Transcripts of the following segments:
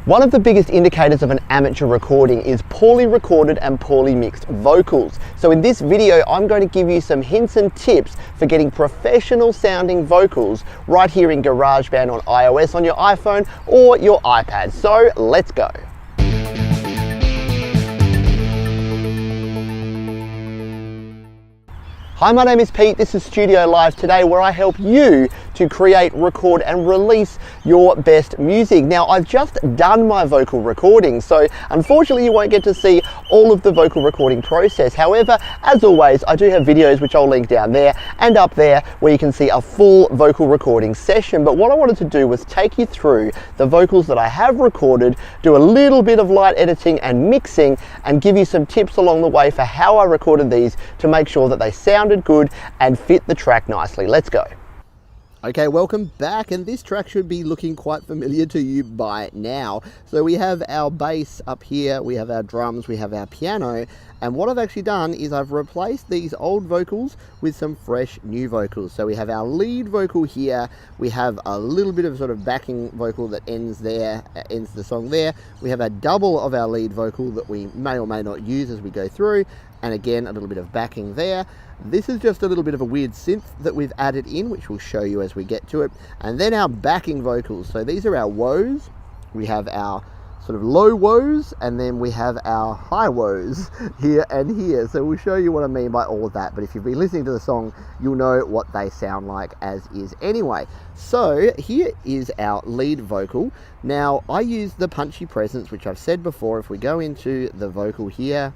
One of the biggest indicators of an amateur recording is poorly recorded and poorly mixed vocals. So in this video, I'm going to give you some hints and tips for getting professional sounding vocals right here in GarageBand on iOS on your iPhone or your iPad. So let's go. Hi, my name is Pete. This is Studio Live today, where I help you to create, record and release your best music. Now, I've just done my vocal recording, so unfortunately you won't get to see all of the vocal recording process. However, as always, I do have videos which I'll link down there and up there where you can see a full vocal recording session. But what I wanted to do was take you through the vocals that I have recorded, do a little bit of light editing and mixing, and give you some tips along the way for how I recorded these to make sure that they sounded good and fit the track nicely. Let's go. Okay, welcome back, and this track should be looking quite familiar to you by now. So we have our bass up here, we have our drums, we have our piano, and what I've actually done is I've replaced these old vocals with some fresh new vocals. So we have our lead vocal here, we have a little bit of sort of backing vocal that ends there, ends the song there. We have a double of our lead vocal that we may or may not use as we go through, and again a little bit of backing there. This is just a little bit of a weird synth that we've added in, which we'll show you as we get to it. And then our backing vocals. So these are our woes. We have our sort of low woes, and then we have our high woes here and here. So we'll show you what I mean by all of that. But if you've been listening to the song, you'll know what they sound like as is anyway. So here is our lead vocal. Now, I use the punchy presence, which I've said before. If we go into the vocal here,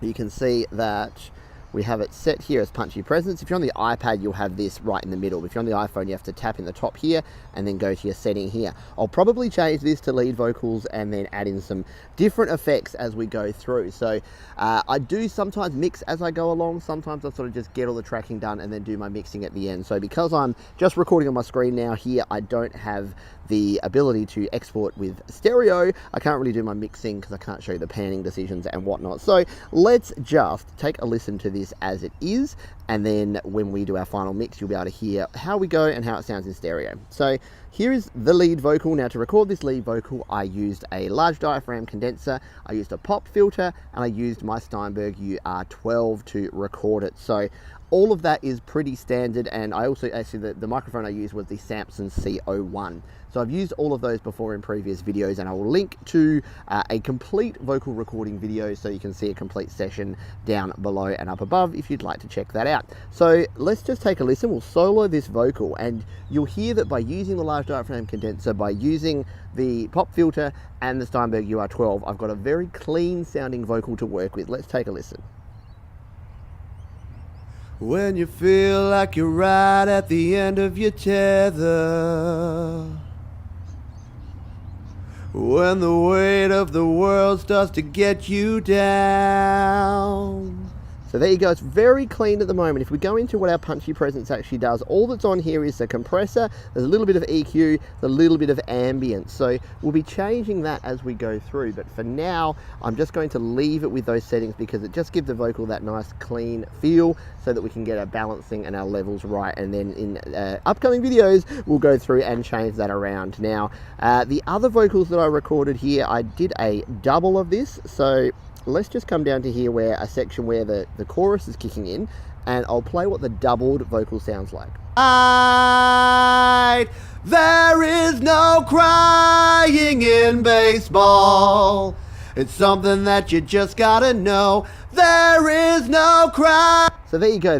you can see that we have it set here as punchy presence. If you're on the iPad, you'll have this right in the middle. If you're on the iPhone, you have to tap in the top here and then go to your setting here. I'll probably change this to lead vocals and then add in some different effects as we go through. So I do sometimes mix as I go along. Sometimes I sort of just get all the tracking done and then do my mixing at the end. So because I'm just recording on my screen now here, I don't have the ability to export with stereo. I can't really do my mixing because I can't show you the panning decisions and whatnot. So let's just take a listen to this as it is, and then when we do our final mix, you'll be able to hear how we go and how it sounds in stereo. So here is the lead vocal. Now, to record this lead vocal, I used a large diaphragm condenser, I used a pop filter, and I used my Steinberg UR12 to record it. So all of that is pretty standard, and I also, actually the microphone I used was the Samson C01. So I've used all of those before in previous videos, and I will link to a complete vocal recording video so you can see a complete session down below and up above if you'd like to check that out. So let's just take a listen. We'll solo this vocal, and you'll hear that by using the large diaphragm condenser, by using the pop filter and the Steinberg UR12, I've got a very clean sounding vocal to work with. Let's take a listen. When you feel like you're right at the end of your tether, when the weight of the world starts to get you down. So there you go, it's very clean at the moment. If we go into what our punchy presence actually does, all that's on here is the compressor, there's a little bit of EQ, a little bit of ambience. So we'll be changing that as we go through, but for now, I'm just going to leave it with those settings because it just gives the vocal that nice clean feel so that we can get our balancing and our levels right. And then in upcoming videos, we'll go through and change that around. Now, the other vocals that I recorded here, I did a double of this. So let's just come down to here where a section where the chorus is kicking in, and I'll play what the doubled vocal sounds like. There is no crying in baseball. It's something that you just gotta know. There is no cry. So there you go,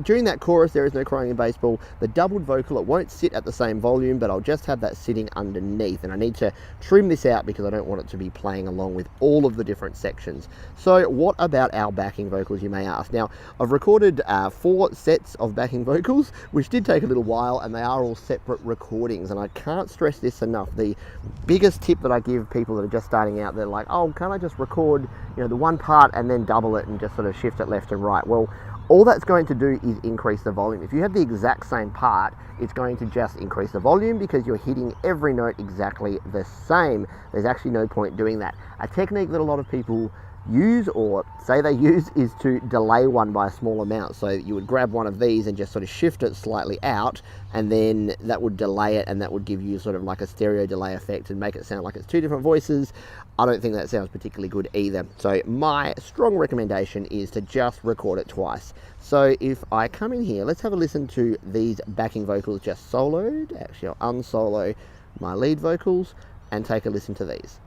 during that chorus, there is no crying in baseball. The doubled vocal, it won't sit at the same volume, but I'll just have that sitting underneath, and I need to trim this out because I don't want it to be playing along with all of the different sections. So what about our backing vocals, you may ask? Now, I've recorded 4 sets of backing vocals, which did take a little while, and they are all separate recordings, and I can't stress this enough. The biggest tip that I give people that are just starting out, they're like, oh, can't I just record, the one part and then double it and just sort of shift it left and right? Well, all that's going to do is increase the volume. If you have the exact same part, it's going to just increase the volume because you're hitting every note exactly the same. There's actually no point doing that. A technique that a lot of people use, or say they use, is to delay one by a small amount. So you would grab one of these and just sort of shift it slightly out, and then that would delay it, and that would give you sort of like a stereo delay effect and make it sound like it's two different voices. I don't think that sounds particularly good either. So my strong recommendation is to just record it twice. So if I come in here, let's have a listen to these backing vocals just soloed. Actually, I'll unsolo my lead vocals and take a listen to these.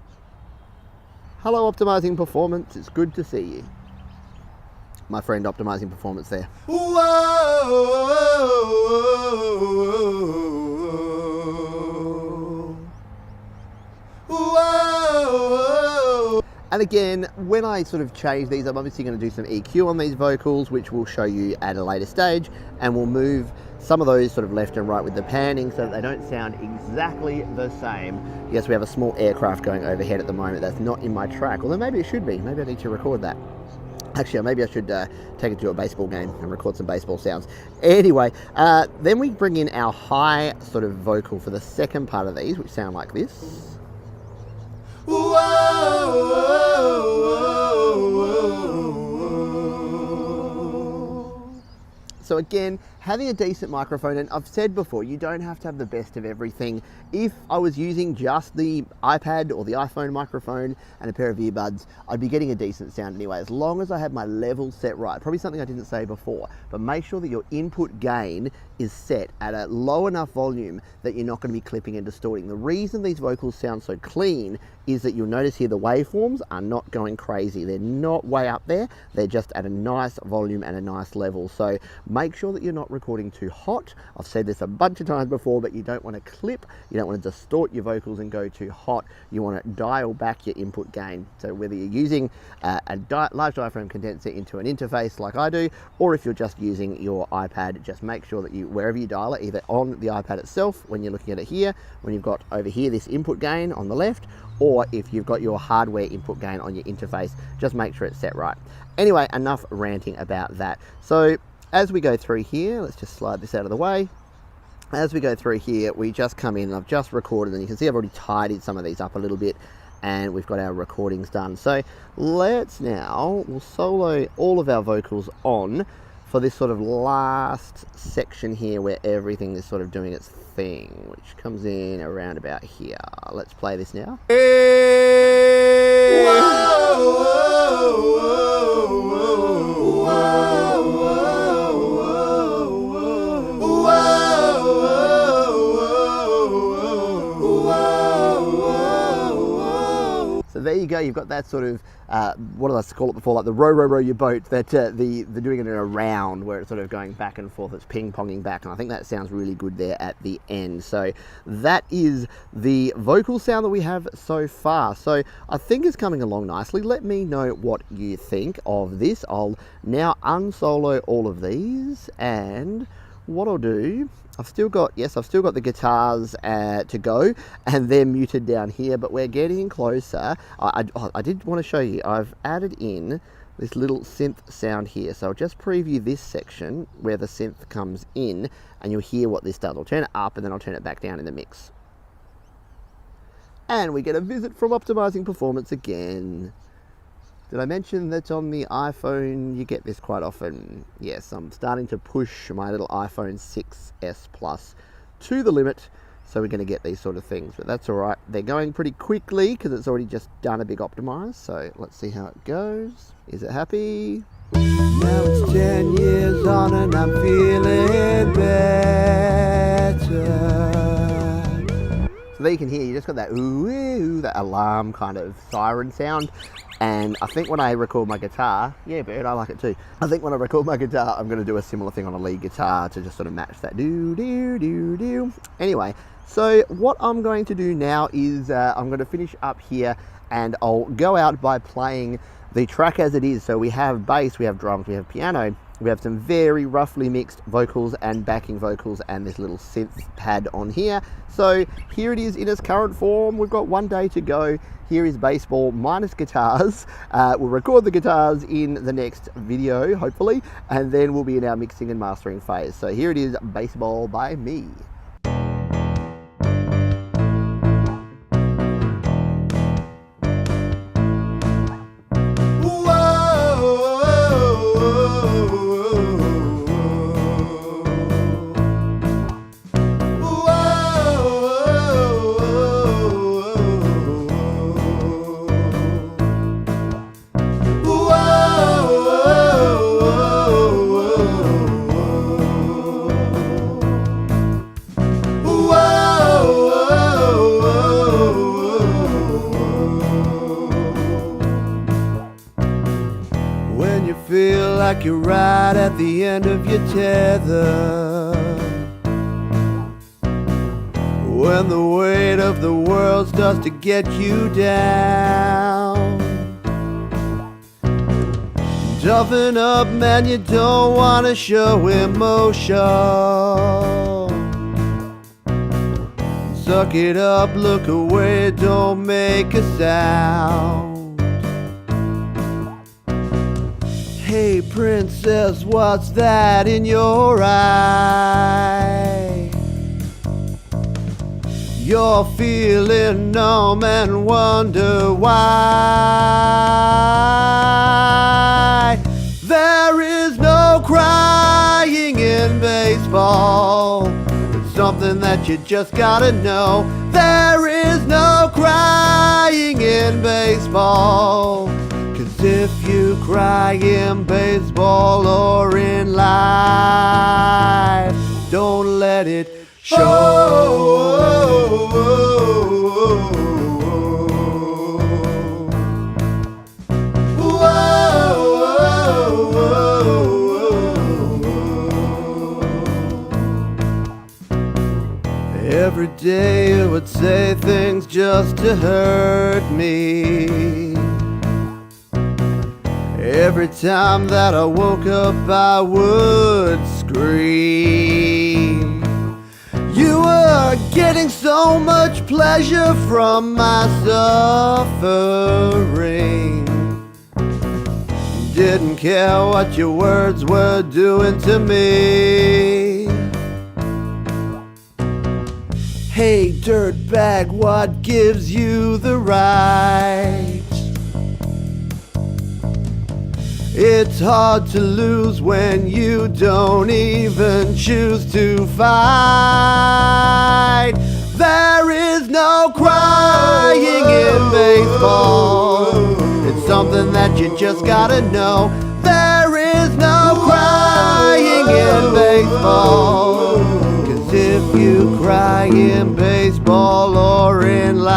Hello, Optimizing Performance. It's good to see you. My friend Optimizing Performance there. And again, when I sort of change these, I'm obviously going to do some EQ on these vocals, which we'll show you at a later stage, and we'll move some of those sort of left and right with the panning so that they don't sound exactly the same. Yes, we have a small aircraft going overhead at the moment. That's not in my track, although maybe it should be. Maybe I need to record that. Actually, maybe I should take it to a baseball game and record some baseball sounds. Anyway, then we bring in our high sort of vocal for the second part of these, which sound like this. So again, having a decent microphone, and I've said before, you don't have to have the best of everything. If I was using just the iPad or the iPhone microphone and a pair of earbuds, I'd be getting a decent sound anyway, as long as I have my level set right. Probably something I didn't say before, but make sure that your input gain is set at a low enough volume that you're not going to be clipping and distorting. The reason these vocals sound so clean is that you'll notice here the waveforms are not going crazy. They're not way up there. They're just at a nice volume and a nice level. So make sure that you're not recording too hot. I've said this a bunch of times before, but you don't want to clip, you don't want to distort your vocals and go too hot. You want to dial back your input gain. So whether you're using a large diaphragm condenser into an interface like I do, or if you're just using your iPad, just make sure that you, wherever you dial it, either on the iPad itself, when you're looking at it here, when you've got over here this input gain on the left, or if you've got your hardware input gain on your interface, just make sure it's set right. Anyway, enough ranting about that. So as we go through here, let's just slide this out of the way. As we go through here, we just come in and I've just recorded, and you can see I've already tidied some of these up a little bit, and we've got our recordings done. So let's now, we'll solo all of our vocals on for this sort of last section here where everything is sort of doing its thing, which comes in around about here. Let's play this now. So there you go, you've got that sort of, what did I call it before, like the row your boat, that they're doing it in a round where it's sort of going back and forth, it's ping-ponging back, and I think that sounds really good there at the end. So that is the vocal sound that we have so far. So I think it's coming along nicely. Let me know what you think of this. I'll now unsolo all of these, and what I'll do, I've still got the guitars to go, and they're muted down here, but we're getting closer. I did want to show you, I've added in this little synth sound here. So I'll just preview this section where the synth comes in, and you'll hear what this does. I'll turn it up and then I'll turn it back down in the mix. And we get a visit from Optimizing Performance again. Did I mention that on the iPhone you get this quite often? Yes, I'm starting to push my little iPhone 6s Plus to the limit, so we're going to get these sort of things, but that's all right. They're going pretty quickly because it's already just done a big optimize, so let's see how it goes. Is it happy? Now it's 10 years on and I'm feeling better. So there you can hear, you just got that ooh, that alarm kind of siren sound. And I think when I record my guitar, yeah, Bird, I like it too. I think when I record my guitar, I'm going to do a similar thing on a lead guitar to just sort of match that do. Anyway, so what I'm going to do now is I'm going to finish up here, and I'll go out by playing the track as it is. So we have bass, we have drums, we have piano, we have some very roughly mixed vocals and backing vocals, and this little synth pad on here. So here it is in its current form. We've got one day to go. Here is baseball minus guitars. We'll record the guitars in the next video, hopefully, and then we'll be in our mixing and mastering phase. So here it is, baseball by me. like you're right at the end of your tether. When the weight of the world starts to get you down, toughen up, man, you don't want to show emotion. Suck it up, look away, don't make a sound. Hey princess, what's that in your eye? You're feeling numb and wonder why. There is no crying in baseball. It's something that you just gotta know. There is no crying in baseball. 'Cause if you cry in baseball or in life, don't let it show. Every day you would say things just to hurt me. Every time that I woke up I would scream. You were getting so much pleasure from my suffering. Didn't care what your words were doing to me. Hey dirtbag, what gives you the right? It's hard to lose when you don't even choose to fight. There is no crying in baseball. It's something that you just gotta know. There is no crying in baseball. 'Cause if you cry in baseball or in life,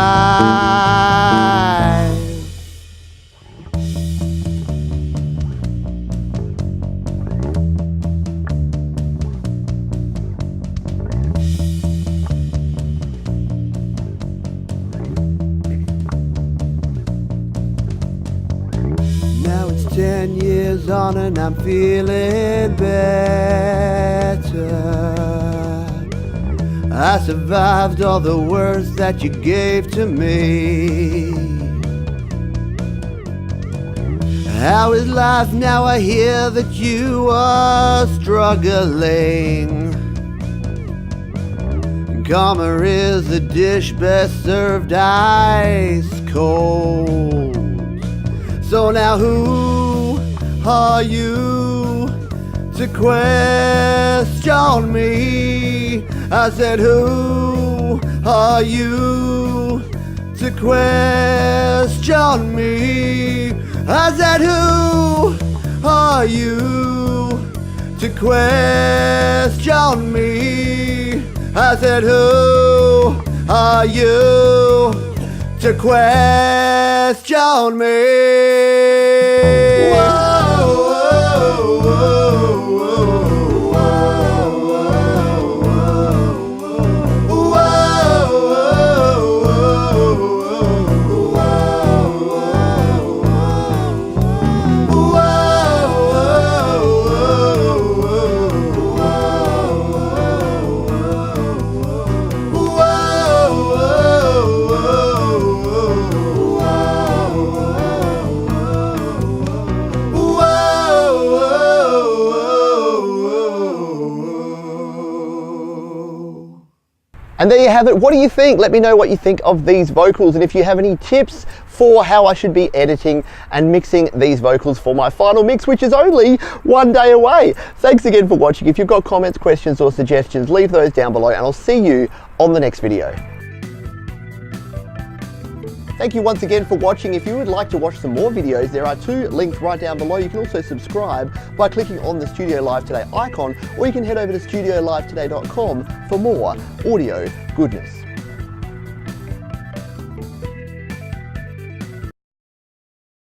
now it's 10 years on and I'm feeling better. I survived all the words that you gave to me. How is life now? I hear that you are struggling. Karma is a dish best served ice cold. So now who are you to question me? I said, who are you to question me? I said, who are you to question me? I said, who are you to question me? Whoa, whoa, whoa, And there you have it. What do you think? Let me know what you think of these vocals, and if you have any tips for how I should be editing and mixing these vocals for my final mix, which is only one day away. Thanks again for watching. If you've got comments, questions or suggestions, leave those down below and I'll see you on the next video. Thank you once again for watching. If you would like to watch some more videos, there are 2 links right down below. You can also subscribe by clicking on the Studio Live Today icon, or you can head over to studiolivetoday.com for more audio goodness.